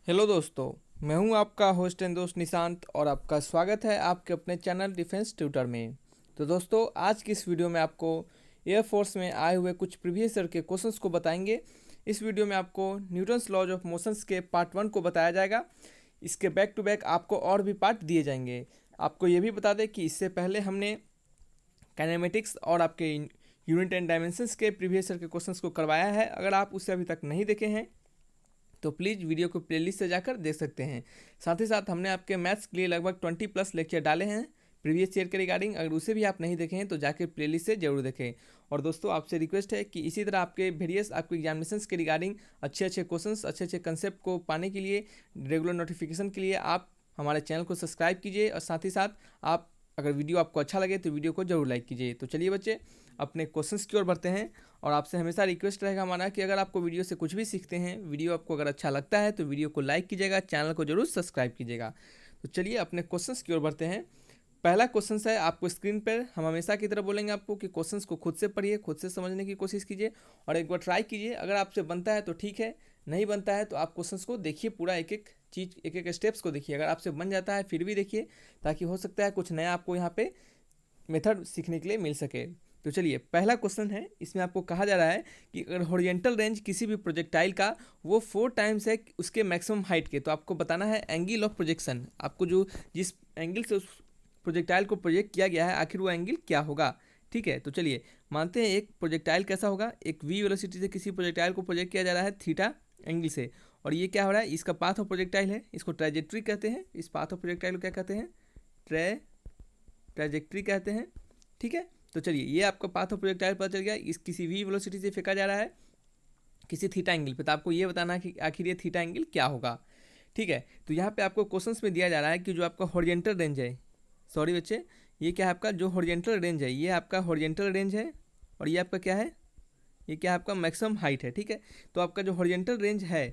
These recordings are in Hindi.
हेलो दोस्तों, मैं हूं आपका होस्ट एंड दोस्त निशांत और आपका स्वागत है आपके अपने चैनल डिफेंस ट्यूटर में। तो दोस्तों, आज की इस वीडियो में आपको एयरफोर्स में आए हुए कुछ प्रीवियस ईयर के क्वेश्चंस को बताएंगे। इस वीडियो में आपको न्यूटन्स लॉज ऑफ मोशंस के पार्ट 1 को बताया जाएगा। इसके बैक टू बैक आपको और भी पार्ट दिए जाएंगे। आपको ये भी बता दें कि इससे पहले हमने काइनेमेटिक्स और आपके यूनिट एंड डायमेंशंस के प्रीवियस ईयर के क्वेश्चंस को करवाया है। अगर आप उसे अभी तक नहीं देखे हैं तो प्लीज़ वीडियो को प्लेलिस्ट से जाकर देख सकते हैं। साथ ही साथ हमने आपके मैथ्स के लिए लगभग 20+ लेक्चर डाले हैं प्रीवियस ईयर के रिगार्डिंग। अगर उसे भी आप नहीं देखे हैं तो जाकर प्लेलिस्ट से जरूर देखें। और दोस्तों, आपसे रिक्वेस्ट है कि इसी तरह आपके वेरियस आपके एग्जामिनेशंस के रिगार्डिंग अच्छे अच्छे क्वेश्चंस, अच्छे अच्छे कंसेप्ट को पाने के लिए, रेगुलर नोटिफिकेशन के लिए आप हमारे चैनल को सब्सक्राइब कीजिए। और साथ ही साथ आप अगर वीडियो आपको अच्छा लगे तो वीडियो को जरूर लाइक कीजिए। तो चलिए बच्चे, अपने क्वेश्चंस की ओर बढ़ते हैं। और आपसे हमेशा रिक्वेस्ट रहेगा हमारा कि अगर आपको वीडियो से कुछ भी सीखते हैं, वीडियो आपको अगर अच्छा लगता है तो वीडियो को लाइक कीजिएगा, चैनल को जरूर सब्सक्राइब कीजिएगा। तो चलिए अपने क्वेश्चंस की ओर बढ़ते हैं। पहला क्वेश्चन है आपको स्क्रीन पर, हम हमेशा की तरह बोलेंगे आपको कि क्वेश्चंस को खुद से पढ़िए, खुद से समझने की कोशिश कीजिए और एक बार ट्राई कीजिए। अगर आपसे बनता है तो ठीक है, नहीं बनता है तो आप क्वेश्चंस को देखिए, पूरा एक एक चीज़, एक एक स्टेप्स को देखिए। अगर आपसे बन जाता है फिर भी देखिए, ताकि हो सकता है कुछ नया आपको यहाँ पे मेथड सीखने के लिए मिल सके। तो चलिए, पहला क्वेश्चन है, इसमें आपको कहा जा रहा है कि अगर हॉरिजॉन्टल रेंज किसी भी प्रोजेक्टाइल का वो 4 टाइम्स है उसके मैक्सिमम हाइट के, तो आपको बताना है एंगल ऑफ प्रोजेक्शन। आपको जो जिस एंगल से उस प्रोजेक्टाइल को प्रोजेक्ट किया गया है, आखिर वो एंगल क्या होगा। ठीक है, तो चलिए मानते हैं एक प्रोजेक्टाइल कैसा होगा। एक वी वेलोसिटी से किसी प्रोजेक्टाइल को प्रोजेक्ट किया जा रहा है थीटा एंगल से, और ये क्या हो रहा है, इसका पाथ ऑफ प्रोजेक्टाइल है, इसको ट्रैजेक्टरी कहते हैं। इस पाथ ऑफ प्रोजेक्टाइल को क्या कहते हैं, ट्रैजेक्टरी कहते हैं। ठीक है, तो चलिए ये आपका पाथ ऑफ प्रोजेक्टाइल पता चल गया। इस किसी वी वेलोसिटी से फेंका जा रहा है किसी थीटा एंगल पे, तो आपको ये बताना है कि आखिर ये थीटा एंगल क्या होगा। ठीक है, तो यहाँ पे आपको क्वेश्चंस में दिया जा रहा है कि जो आपका हॉरिजॉन्टल रेंज है, सॉरी बच्चे, ये क्या है आपका जो हॉरिजॉन्टल रेंज है, ये आपका हॉरिजॉन्टल रेंज है और ये आपका क्या है, ये क्या है आपका मैक्सिमम हाइट है। ठीक है, तो आपका जो हॉरिजॉन्टल रेंज है,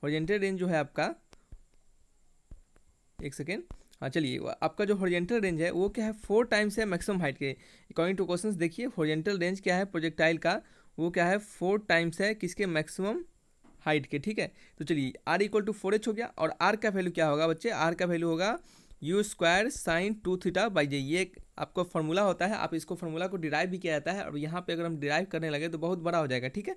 हॉरिजॉन्टल रेंज जो है आपका, एक सेकेंड, हाँ चलिए, आपका जो हॉरिजॉन्टल रेंज है वो क्या है, 4 टाइम्स है मैक्सिमम हाइट के। अकॉर्डिंग टू क्वेश्चंस देखिए, हॉरिजॉन्टल रेंज क्या है प्रोजेक्टाइल का, वो क्या है 4 टाइम्स है किसके, मैक्सिमम हाइट के। ठीक है, तो चलिए r=4h हो गया। और r का वैल्यू क्या होगा बच्चे, r का वैल्यू होगा u² sin 2θ/j। ये एक आपका फॉर्मूला होता है, आप इसको फॉर्मूला को डिराइव भी किया जाता है। और यहाँ पे अगर हम डिराइव करने लगे तो बहुत बड़ा हो जाएगा। ठीक है,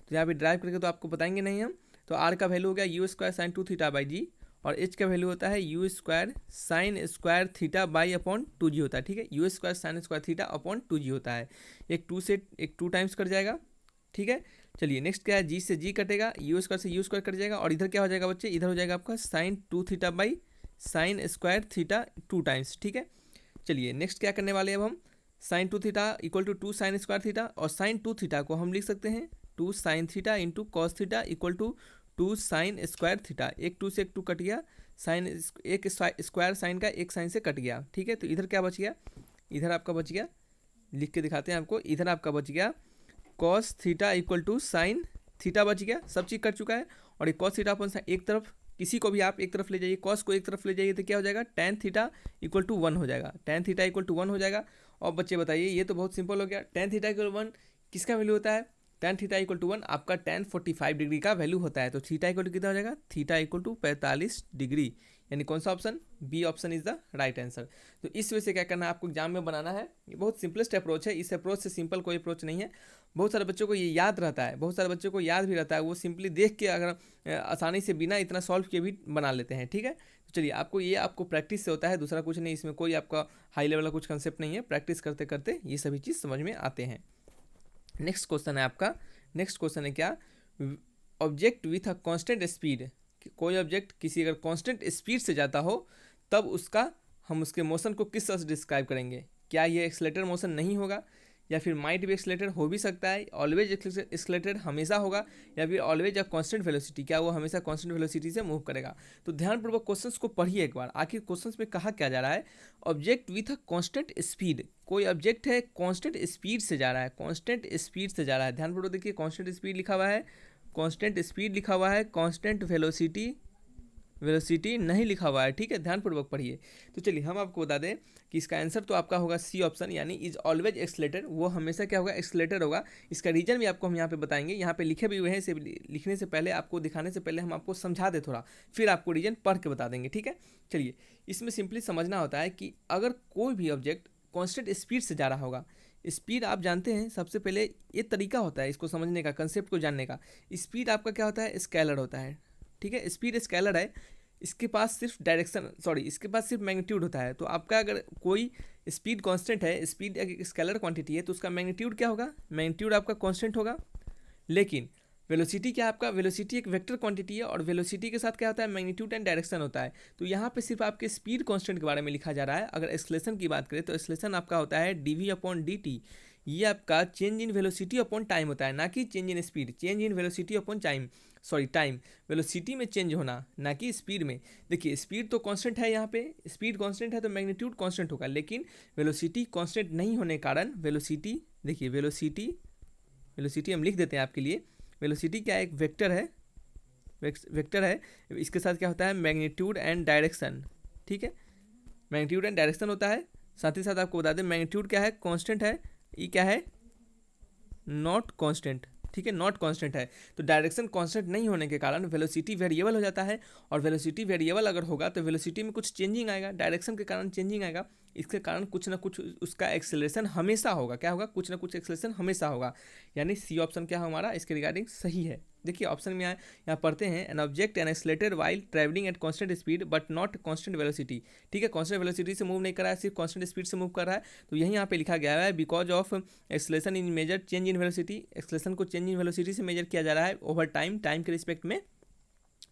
तो यहाँ पे डिराइव करके तो आपको बताएंगे नहीं हम। तो r का वैल्यू हो गया u² sin 2θ/g, और h का वैल्यू होता है u² sin स्क्वायर θ/2g होता है। ठीक है, u² sin स्क्वायर θ/2g होता है। एक 2 से एक 2 टाइम्स कट जाएगा। ठीक है, चलिए नेक्स्ट क्या है, जी से जी कटेगा, u² से u² कट जाएगा, और इधर क्या हो जाएगा बच्चे, इधर हो जाएगा आपका sin 2θ/sin स्क्वायर θ 2 टाइम्स। ठीक है, चलिए नेक्स्ट क्या करने वाले हैं अब हम, sin 2θ = 2 sin स्क्वायर θ, और sin 2θ को हम लिख सकते हैं 2 sin θ into cos θ = 2 sin square θ। एक 2 से एक 2 कट गया, साइन एक स्क्वायर साइन का एक साइन से कट गया। ठीक है, तो इधर क्या बच गया, इधर आपका बच गया, लिख के दिखाते हैं आपको, इधर आपका बच गया cos θ = sin θ बच गया, सब चीज़ कट चुका है। और ये cos θ अपन एक तरफ, किसी को भी आप एक तरफ ले जाइए, cos को एक तरफ ले जाइए तो क्या हो जाएगा, tan θ = 1 हो जाएगा, tan θ = 1 हो जाएगा। और बच्चे बताइए, ये तो बहुत सिंपल हो गया, tan θ = 1 किसका वैल्यू होता है, tan θ = 1 आपका tan 45 डिग्री का वैल्यू होता है। तो थीटा इक्वल टू कितना हो जाएगा, थीटा = 45 डिग्री, यानी कौन सा option, B option is the right answer. तो इस वजह से क्या करना है, आपको एग्जाम में बनाना है। ये बहुत सिंपलेस्ट अप्रोच है, इस अप्रोच से सिंपल कोई अप्रोच नहीं है। बहुत सारे बच्चों को ये याद रहता है, बहुत सारे बच्चों को याद भी रहता है, वो सिंपली देख के अगर आसानी से बिना इतना सॉल्व किए भी बना लेते हैं। ठीक है, तो चलिए आपको ये आपको प्रैक्टिस से होता है, दूसरा कुछ नहीं, इसमें कोई आपका हाई लेवल का कुछ कंसेप्ट नहीं है, प्रैक्टिस करते करते ये सभी चीज़ समझ में आते हैं। नेक्स्ट क्वेश्चन है आपका, नेक्स्ट क्वेश्चन है क्या, object with a constant speed, कोई ऑब्जेक्ट किसी अगर कांस्टेंट स्पीड से जाता हो तब उसका हम उसके मोशन को किस तरह से डिस्क्राइब करेंगे। क्या ये एक्सलेटेड मोशन नहीं होगा, या फिर माइट भी एक्सलेटेड हो भी सकता है, ऑलवेज एक्सलेटेड हमेशा होगा, या फिर ऑलवेज अ कांस्टेंट वेलोसिटी, क्या वो हमेशा कांस्टेंट वेलोसिटी से मूव करेगा। तो ध्यानपूर्वक क्वेश्चंस को पढ़िए एक बार, आखिर क्वेश्चंस में कहा क्या जा रहा है, object with a constant speed, कोई ऑब्जेक्ट है कांस्टेंट स्पीड से जा रहा है, कांस्टेंट स्पीड से जा रहा है। ध्यानपूर्वक देखिए, कांस्टेंट स्पीड लिखा हुआ है, कांस्टेंट स्पीड लिखा हुआ है, कांस्टेंट वेलोसिटी, वेलोसिटी नहीं लिखा हुआ है, ठीक है, ध्यानपूर्वक पढ़िए। तो चलिए हम आपको बता दें कि इसका आंसर तो आपका होगा सी ऑप्शन, यानी इज ऑलवेज एक्सलेटर, वो हमेशा क्या होगा, एक्सलेटर होगा। इसका रीजन भी आपको हम यहाँ पे बताएंगे, यहाँ पे लिखे भी हुए हैं, इसे लिखने से पहले, आपको दिखाने से पहले हम आपको समझा दे थोड़ा, फिर आपको रीजन पढ़ के बता देंगे, ठीक है। चलिए, इसमें सिंपली समझना होता है कि अगर कोई भी ऑब्जेक्ट कॉन्स्टेंट स्पीड से जा रहा होगा, स्पीड आप जानते हैं, सबसे पहले ये तरीका होता है इसको समझने का, कंसेप्ट को जानने का। स्पीड आपका क्या होता है, स्केलर होता है, ठीक है, स्पीड स्केलर है, इसके पास सिर्फ डायरेक्शन, सॉरी, इसके पास सिर्फ मैग्नीट्यूड होता है। तो आपका अगर कोई स्पीड कांस्टेंट है, स्पीड एक स्केलर क्वांटिटी है, तो उसका मैग्नीट्यूड क्या होगा, मैग्नीट्यूड आपका कांस्टेंट होगा। लेकिन वेलोसिटी क्या है आपका, वेलोसिटी एक वेक्टर क्वांटिटी है, और वेलोसिटी के साथ क्या होता है, मैग्नीट्यूड एंड डायरेक्शन होता है। तो यहाँ पे सिर्फ आपके स्पीड कांस्टेंट के बारे में लिखा जा रहा है। अगर एक्सलेशन की बात करें तो एक्सलेशन आपका होता है dv/dt, ये आपका change in velocity upon time होता है, ना कि change in speed, change in velocity upon time, sorry time, velocity में चेंज होना, ना कि स्पीड में। देखिए, स्पीड तो कांस्टेंट है, यहाँ पे स्पीड कांस्टेंट है तो मैग्नीट्यूड कांस्टेंट होगा, लेकिन वेलोसिटी कांस्टेंट नहीं होने के कारण वेलोसिटी, देखिए वेलोसिटी हम लिख देते हैं आपके लिए। वेलोसिटी क्या है, एक वेक्टर है, वेक्टर है, इसके साथ क्या होता है, मैग्नीट्यूड एंड डायरेक्शन, ठीक है, मैग्नीट्यूड एंड डायरेक्शन होता है। साथ ही साथ आपको बता दें मैग्नीट्यूड क्या है, कांस्टेंट है, ये क्या है, नॉट कांस्टेंट, ठीक है, नॉट कांस्टेंट है। तो डायरेक्शन कांस्टेंट नहीं होने के कारण वेलोसिटी वेरिएबल हो जाता है, और वेलोसिटी वेरिएबल अगर होगा तो वेलोसिटी में कुछ चेंजिंग आएगा, डायरेक्शन के कारण चेंजिंग आएगा, इसके कारण कुछ ना कुछ उसका एक्सेलरेशन हमेशा होगा, क्या होगा, कुछ ना कुछ एक्सेलरेशन हमेशा होगा, यानी सी ऑप्शन क्या हमारा इसके रिगार्डिंग सही है। देखिए ऑप्शन में यहाँ पढ़ते हैं, an object an accelerated while travelling at constant speed but not constant velocity, ठीक है, कांस्टेंट वेलोसिटी से मूव नहीं कर रहा है, सिर्फ कांस्टेंट स्पीड से मूव कर रहा है। तो यही यहाँ पे लिखा गया है, because of acceleration in measure change in velocity, acceleration को चेंज इन वेलोसिटी से मेजर किया जा रहा है ओवर टाइम, टाइम के रिस्पेक्ट में।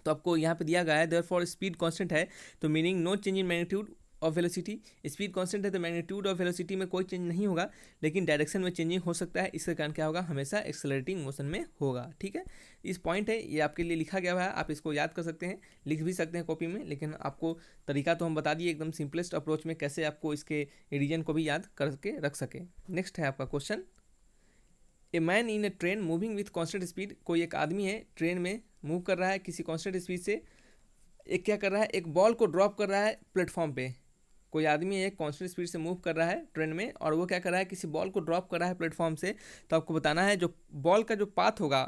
तो आपको यहाँ पे दिया गया है देयरफॉर स्पीड कांस्टेंट है, तो meaning no change in magnitude of velocity, speed constant है तो मैग्नीट्यूड ऑफ वेलोसिटी में कोई चेंज नहीं होगा, लेकिन डायरेक्शन में चेंजिंग हो सकता है, इसके कारण क्या होगा, हमेशा एक्सेलरेटिंग मोशन में होगा, ठीक है। इस पॉइंट है, ये आपके लिए लिखा गया हुआ है, आप इसको याद कर सकते हैं, लिख भी सकते हैं कॉपी में, लेकिन आपको तरीका तो हम बता दिए एकदम सिंपलेस्ट अप्रोच में, कैसे आपको इसके रीजन को भी याद करके रख सके। नेक्स्ट है आपका question, a man in A train moving with constant speed, कोई एक आदमी है ट्रेन में मूव कर रहा है किसी कॉन्स्टेंट स्पीड से, एक क्या कर रहा है, एक बॉल को ड्रॉप कर रहा है प्लेटफॉर्म पे, कोई आदमी एक कांस्टेंट स्पीड से मूव कर रहा है ट्रेन में, और वो क्या कर रहा है, किसी बॉल को ड्रॉप कर रहा है प्लेटफॉर्म से। तो आपको बताना है जो बॉल का जो पाथ होगा,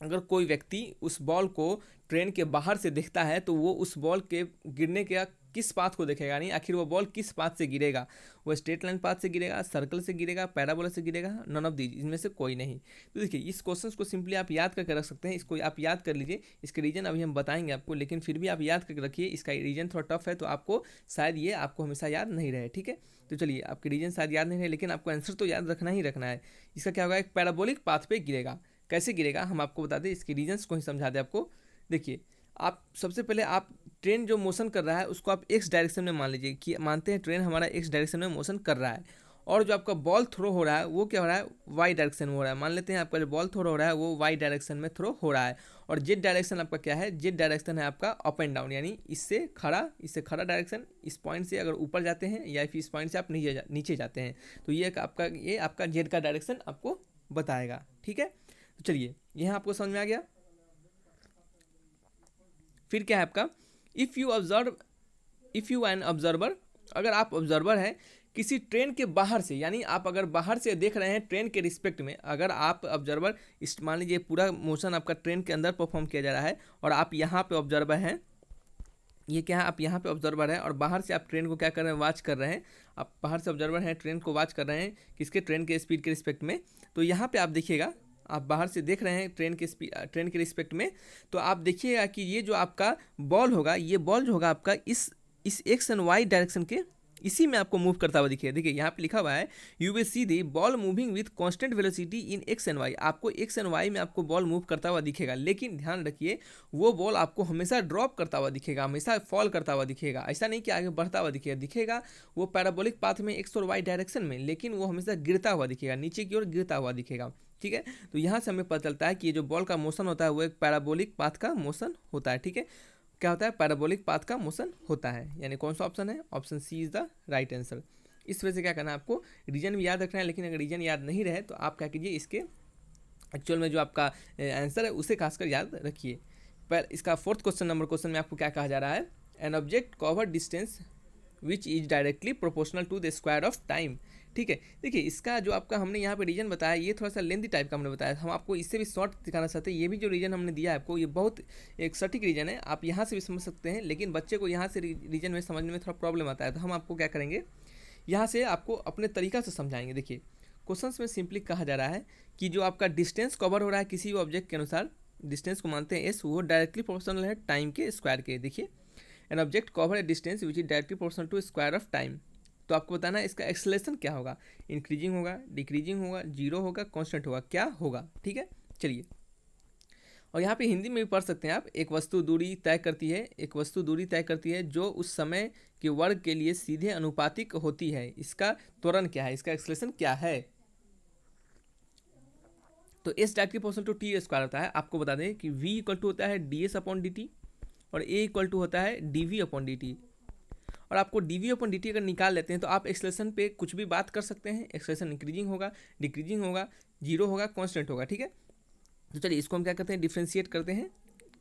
अगर कोई व्यक्ति उस बॉल को ट्रेन के बाहर से देखता है तो वो उस बॉल के गिरने के किस पाथ को देखेगा, नहीं आखिर वो बॉल किस पाथ से गिरेगा, वो स्ट्रेट लाइन पाथ से गिरेगा, सर्कल से गिरेगा, पैराबोला से गिरेगा, नन ऑफ दीज, इनमें से कोई नहीं। तो देखिए इस क्वेश्चन को सिंपली आप याद करके रख सकते हैं, इसको आप याद कर लीजिए, इसके रीजन अभी हम बताएंगे आपको, लेकिन फिर भी आप याद करके रखिए, इसका रीजन थोड़ा टफ है तो आपको शायद ये आपको हमेशा याद नहीं रहे, ठीक है। तो चलिए, आपके रीजन शायद याद नहीं रहे, लेकिन आपको आंसर तो याद रखना ही रखना है। इसका क्या होगा, एक पैराबोलिक पाथ पे गिरेगा, कैसे गिरेगा हम आपको बता दें, इसके रीजन्स को ही समझा दें आपको। देखिए, आप सबसे पहले आप ट्रेन जो मोशन कर रहा है उसको आप एक्स डायरेक्शन में मान लीजिए, कि मानते हैं ट्रेन हमारा एक्स डायरेक्शन में मोशन कर रहा है, और जो आपका बॉल थ्रो हो रहा है वो क्या हो रहा है, वाई डायरेक्शन में हो रहा है। मान लेते हैं आपका जो बॉल थ्रो हो रहा है वो वाई डायरेक्शन में थ्रो हो रहा है, और जेड डायरेक्शन आपका क्या है, जेड डायरेक्शन है आपका अप एंड डाउन, यानी इससे खड़ा डायरेक्शन, इस पॉइंट से अगर ऊपर जाते हैं या फिर इस पॉइंट से आप नीचे जाते हैं, तो ये आपका जेड का डायरेक्शन आपको बताएगा, ठीक है। तो चलिए, यह आपको समझ में आ गया। फिर क्या है आपका, इफ़ यू एन ऑब्जर्वर, अगर आप ऑब्जर्वर हैं किसी ट्रेन के बाहर से, यानी आप अगर बाहर से देख रहे हैं ट्रेन के रिस्पेक्ट में, अगर आप ऑब्जर्वर, इस मान लीजिए पूरा मोशन आपका ट्रेन के अंदर परफॉर्म किया जा रहा है, और आप यहाँ पे ऑब्जर्वर हैं, ये क्या है, आप यहाँ पे ऑब्जर्वर हैं, और बाहर से आप ट्रेन को क्या कर रहे हैं, वॉच कर रहे हैं, आप बाहर से ऑब्जर्वर हैं, ट्रेन को वॉच कर रहे हैं किसके, ट्रेन के स्पीड के रिस्पेक्ट में। तो यहाँ पे आप देखिएगा, आप बाहर से देख रहे हैं ट्रेन के रिस्पेक्ट में, तो आप देखिएगा कि ये जो आपका बॉल होगा, ये बॉल जो होगा आपका इस एक्स एंड वाई डायरेक्शन के इसी में आपको मूव करता हुआ दिखेगा। देखिए यहाँ पे लिखा हुआ है, you will see the ball moving with constant velocity in X and Y, आपको एक्स एंड वाई में आपको बॉल मूव करता हुआ दिखेगा, लेकिन ध्यान रखिए वो बॉल आपको हमेशा ड्रॉप करता हुआ दिखेगा, हमेशा फॉल करता हुआ दिखेगा, ऐसा नहीं कि आगे बढ़ता हुआ दिखेगा वो पैराबोलिक पाथ में एक्स और वाई डायरेक्शन में, लेकिन वो हमेशा गिरता हुआ दिखेगा, नीचे की ओर गिरता हुआ दिखेगा, ठीक है। तो यहाँ से हमें पता चलता है कि ये जो बॉल का मोशन होता है वो एक पैराबोलिक पाथ का मोशन होता है, ठीक है। क्या होता है, पैराबोलिक पाथ का मोशन होता है, यानी कौन सा ऑप्शन है, option C is the right answer. इस वजह से क्या करना है आपको, रीजन भी याद रखना है, लेकिन अगर रीजन याद नहीं रहे तो आप क्या कीजिए, इसके एक्चुअल में जो आपका आंसर है उसे खासकर याद रखिए। इसका फोर्थ क्वेश्चन में आपको क्या कहा जा रहा है, an object cover distance which is directly proportional to the square of time. ठीक है, देखिए इसका जो आपका हमने यहाँ पे रीजन बताया ये थोड़ा सा लेंथी टाइप का हमने बताया, हम आपको इससे भी शॉर्ट दिखाना चाहते हैं। ये भी जो रीजन हमने दिया है आपको ये बहुत एक सटीक रीजन है, आप यहाँ से भी समझ सकते हैं, लेकिन बच्चे को यहाँ से रीजन में समझने में थोड़ा प्रॉब्लम आता है, तो हम आपको क्या करेंगे यहाँ से आपको अपने तरीका से समझाएंगे। देखिए क्वेश्चन में सिंपली कहा जा रहा है कि जो आपका डिस्टेंस कवर हो रहा है किसी भी ऑब्जेक्ट के अनुसार, डिस्टेंस को मानते हैं एस, वो डायरेक्टली प्रोपोर्शनल है टाइम के स्क्वायर के। देखिए an object cover a distance which is directly proportional to square of time, तो आपको बताना है इसका एक्सेलरेशन क्या होगा, इंक्रीजिंग होगा, डिक्रीजिंग होगा, जीरो होगा, कांस्टेंट होगा, क्या होगा। ठीक है, चलिए, और यहाँ पे हिंदी में भी पढ़ सकते हैं आप, एक वस्तु दूरी तय करती है, एक वस्तु दूरी तय करती है जो उस समय के वर्ग के लिए सीधे अनुपातिक होती है, इसका त्वरण क्या है, इसका एक्सेलरेशन क्या है। तो S directly proportional to T square होता है। आपको बता दें कि v इक्वल टू होता है D S upon D T और a इक्वल टू होता है D V upon D T. और आपको D V upon D T अगर निकाल लेते हैं तो आप एक्सेलरेशन पे कुछ भी बात कर सकते हैं, एक्सेलरेशन इंक्रीजिंग होगा, डिक्रीजिंग होगा, जीरो होगा, कांस्टेंट होगा। ठीक है, तो चलिए इसको हम क्या करते हैं, डिफ्रेंशिएट करते हैं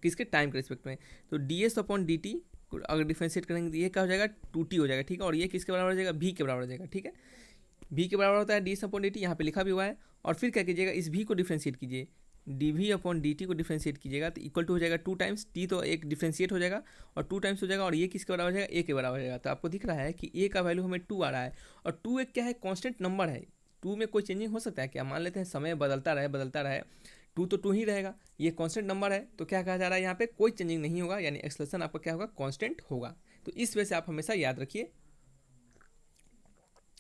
किसके, टाइम के रिस्पेक्ट में। तो D S upon D T अगर डिफ्रेंशिएट करेंगे तो ये क्या हो जाएगा, टू टी हो जाएगा। ठीक है, और ये किसके बराबर हो जाएगा, भी के बराबर हो जाएगा। ठीक है, भी के बराबर होता है D S upon D T, यहाँ पे लिखा भी हुआ है। और फिर क्या कीजिएगा, इस भी को डिफ्रेंशिएट कीजिए, D V upon D T को डिफ्रेंशिएट कीजिएगा तो इक्वल टू हो जाएगा टू टाइम्स टी, तो एक डिफ्रेंशिएट हो जाएगा और टू टाइम्स हो जाएगा, और ये किसके बराबर हो जाएगा, ए के बराबर हो जाएगा। तो आपको दिख रहा है कि ए का वैल्यू हमें 2 आ रहा है, और 2 एक क्या है, कांस्टेंट नंबर है। 2 में कोई चेंजिंग हो सकता है क्या, मान लेते हैं समय बदलता रहे 2 तो 2 ही रहेगा, ये कांस्टेंट नंबर है, तो क्या कहा जा रहा है यहाँ पे, कोई चेंजिंग नहीं होगा, यानी एक्सेलरेशन आपका क्या होगा, कांस्टेंट होगा। तो इस वजह से आप हमेशा याद रखिए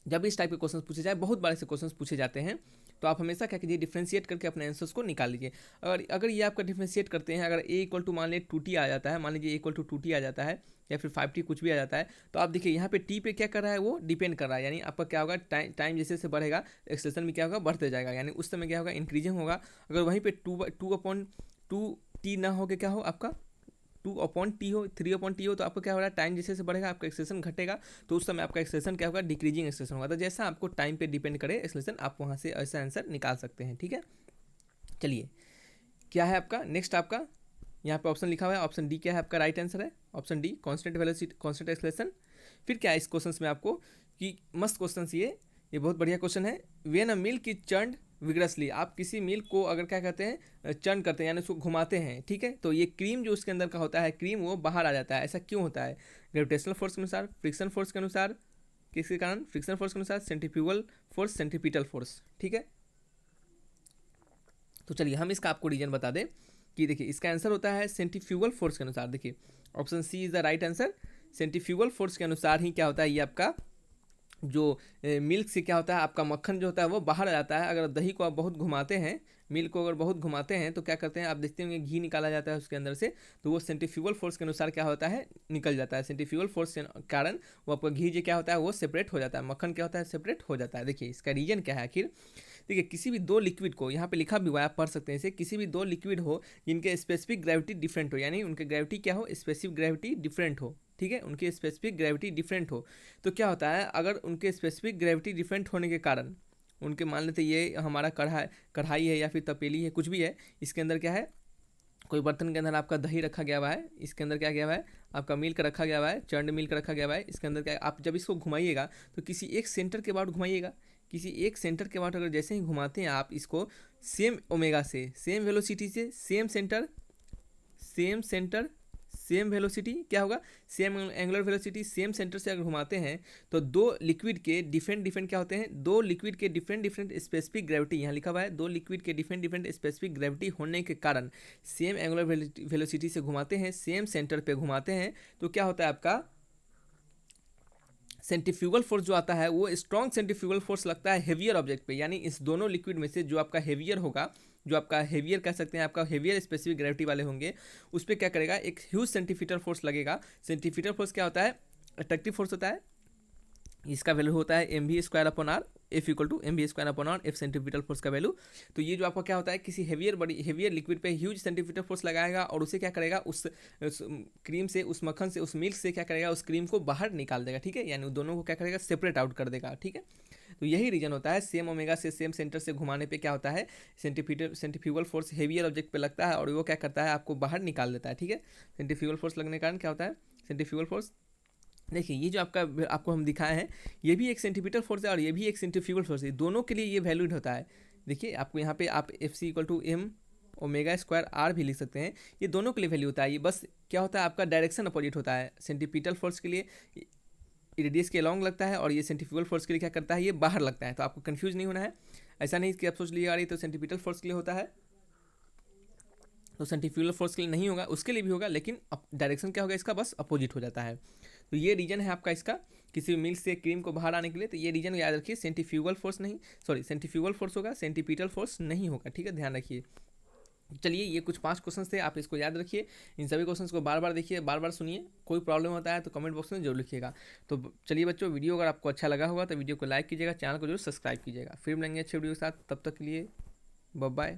जब इस टाइप के क्वेश्चन पूछे जाए, बहुत बड़े से क्वेश्चन पूछे जाते हैं, तो आप हमेशा क्या कीजिए, डिफ्रेंशिएट करके अपने आंसर्स को निकाल लीजिए। अगर ये आपका डिफ्रेंशिएट करते हैं, अगर ए इक्वल टू मान लीजिए 2t आ जाता है, मान लीजिए ए इक्वल टू 2t आ जाता है या फिर 5t कुछ भी आ जाता है, तो आप देखिए यहाँ पे टी पे क्या कर रहा है, वो डिपेंड कर रहा है, यानी आपका क्या होगा, टाइम जैसे जैसे बढ़ेगा एक्सेलरेशन भी क्या होगा, बढ़ते जाएगा, यानी उस समय क्या होगा, इंक्रीजिंग होगा। अगर वहीं पे 2/2t ना हो के क्या हो आपका 2/t हो, 3/t हो, तो आपको क्या हो रहा है, टाइम जैसे से बढ़ेगा आपका एक्सेलरेशन घटेगा, तो उस समय आपका एक्सेलरेशन क्या होगा, डिक्रीजिंग एक्सेलरेशन होगा। तो जैसा आपको टाइम पे डिपेंड करे एक्सेलरेशन, आप वहाँ से ऐसा आंसर निकाल सकते हैं। ठीक है, चलिए क्या है आपका नेक्स्ट, आपका यहाँ पे ऑप्शन लिखा हुआ है, ऑप्शन डी क्या है आपका राइट आंसर है, option D constant velocity constant acceleration. फिर क्या है इस क्वेश्चन में आपको कि मस्त क्वेश्चन ये बहुत बढ़िया क्वेश्चन है। When a milk is churned vigorously, आप किसी मिल्क को अगर क्या कहते हैं, चर्न करते हैं यानी उसको घुमाते हैं, ठीक है, तो ये क्रीम जो उसके अंदर का होता है, क्रीम वो बाहर आ जाता है। ऐसा क्यों होता है, ग्रेविटेशनल फोर्स के अनुसार, फ्रिक्शन फोर्स के अनुसार, किसके कारण, फ्रिक्शन फोर्स के अनुसार, सेंट्रीफ्यूगल फोर्स, सेंट्रीपिटल फोर्स। ठीक है, तो चलिए हम इसका आपको रीजन बता दें कि देखिए इसका आंसर होता है सेंट्रीफ्यूगल फोर्स के अनुसार। देखिए option C is the right answer, centrifugal force के अनुसार ही क्या होता है, ये आपका जो मिल्क से क्या होता है, आपका मक्खन जो होता है वो बाहर आ जाता है। अगर दही को आप बहुत घुमाते हैं, मिल्क को अगर बहुत घुमाते हैं, तो क्या करते हैं आप देखते होंगे घी निकाला जाता है उसके अंदर से, तो वो सेंट्रीफ्यूगल फोर्स के अनुसार क्या होता है, निकल जाता है। सेंट्रीफ्यूगल फोर्स के कारण वो आपका घी जो क्या होता है वो सेपरेट हो जाता है, मक्खन क्या होता है सेपरेट हो जाता है। देखिए इसका रीजन क्या है आखिर, देखिए किसी भी दो लिक्विड को, यहाँ पे लिखा भी हुआ है आप पढ़ सकते हैं इसे, किसी भी दो लिक्विड हो जिनके स्पेसिफिक ग्रेविटी डिफरेंट हो, यानी उनके ग्रेविटी क्या हो, स्पेसिफिक ग्रेविटी डिफरेंट हो, ठीक है, उनकी स्पेसिफिक ग्रेविटी डिफरेंट हो, तो क्या होता है, अगर उनके स्पेसिफिक ग्रेविटी डिफरेंट होने के कारण उनके, मान लेते ये हमारा कढ़ाई है या फिर तपेली है, कुछ भी है, इसके अंदर क्या है, कोई बर्तन के अंदर आपका दही रखा गया हुआ है, इसके अंदर क्या गया हुआ है, आपका मिल्क रखा गया हुआ है, चर्न्ड मिल्क रखा गया हुआ है, इसके अंदर क्या, आप जब इसको घुमाइएगा तो किसी एक सेंटर के बाद घुमाइएगा, किसी एक सेंटर के बाद अगर जैसे ही घुमाते हैं आप इसको, सेम ओमेगा से, सेम वेलोसिटी से, सेम सेंटर सेम वेलोसिटी क्या होगा, same angular velocity, same centre से अगर घुमाते हैं, तो दो लिक्विड के डिफरेंट क्या होते हैं, दो लिक्विड के डिफरेंट स्पेसिफिक ग्रेविटी, यहाँ लिखा हुआ है, दो लिक्विड के डिफरेंट स्पेसिफिक ग्रेविटी होने के कारण सेम एंगुलर वेलोसिटी से घुमाते हैं, सेम सेंटर पे घुमाते हैं, तो क्या होता है आपका सेंट्रीफ्यूगल फोर्स जो आता है वो स्ट्रॉन्ग सेंट्रीफ्यूगल फोर्स लगता है हेवियर ऑब्जेक्ट पे, यानी इस दोनों लिक्विड में से जो आपका हेवियर होगा, जो आपका हेवियर कह सकते हैं, आपका हेवियर स्पेसिफिक ग्रेविटी वाले होंगे, उस पर क्या करेगा, एक ह्यूज सेंट्रीफ्यूगल फोर्स लगेगा। सेंट्रीफ्यूगल फोर्स क्या होता है, अट्रैक्टिव फोर्स होता है, इसका वैल्यू होता है mv²/r, F equal to mv²/r, F centrifugal force का वैल्यू। तो ये जो आपका क्या होता है, किसी हेवियर लिक्विड पे ह्यूज सेंट्रीफ्यूगल फोर्स लगाएगा और उसे क्या करेगा, उस क्रीम से, उस मक्खन से, उस मिल्क से क्या करेगा, उस क्रीम को बाहर निकाल देगा, ठीक है, यानी दोनों को क्या करेगा, सेपरेट आउट कर देगा, ठीक है। तो यही रीजन होता है, सेम ओमेगा से सेम सेंटर से घुमाने पे क्या होता है, सेंट्रीफ्यूगल फोर्स हेवियर ऑब्जेक्ट पे लगता है और वो क्या करता है, आपको बाहर निकाल देता है। ठीक है, सेंट्रीफ्यूगल फोर्स लगने के कारण क्या होता है, सेंट्रीफ्यूगल फोर्स, देखिए ये जो आपको हम दिखाए हैं, ये भी एक सेंटीमीटर फोर्स है और ये भी एक सेंट्रीफ्यूगल फोर्स है, दोनों के लिए ये वैल्यूड होता है। देखिए आपको यहाँ पे आप F C equal to M omega square R भी लिख सकते हैं, ये दोनों के लिए वैल्यू होता है। ये बस क्या होता है, आपका डायरेक्शन अपोजिट होता है। सेंटीपीटल फोर्स के लिए रेडियस के अलॉन्ग लगता है और ये सेंट्रीफ्यूगल फोर्स के लिए क्या करता है, ये बाहर लगता है। तो आपको कंफ्यूज नहीं होना है, ऐसा नहीं कि आप सोच लीजिए यार ये तो सेंटीपीटल फोर्स के लिए होता है तो सेंट्रीफ्यूगल फोर्स के लिए नहीं होगा, उसके लिए भी होगा, लेकिन डायरेक्शन क्या होगा इसका, बस अपोजिट हो जाता है। तो ये रीजन है आपका इसका, किसी भी मिल्क से क्रीम को बाहर आने के लिए। तो ये रीजन याद रखिए, सेंट्रीफ्यूगल फोर्स नहीं, सॉरी सेंट्रीफ्यूगल फोर्स होगा, सेंटीपीटल फोर्स नहीं होगा। ठीक है, ध्यान रखिए। चलिए ये कुछ 5 क्वेश्चन थे, आप इसको याद रखिए, इन सभी क्वेश्चन को बार बार देखिए, बार बार सुनिए। कोई प्रॉब्लम होता है तो कमेंट बॉक्स में जरूर लिखिएगा। तो चलिए बच्चों, वीडियो अगर आपको अच्छा लगा होगा तो वीडियो को लाइक कीजिएगा, चैनल को जरूर सब्सक्राइब कीजिएगा। फिर मिलेंगे अच्छे वीडियो के साथ, तब तक के लिए बाय बाय।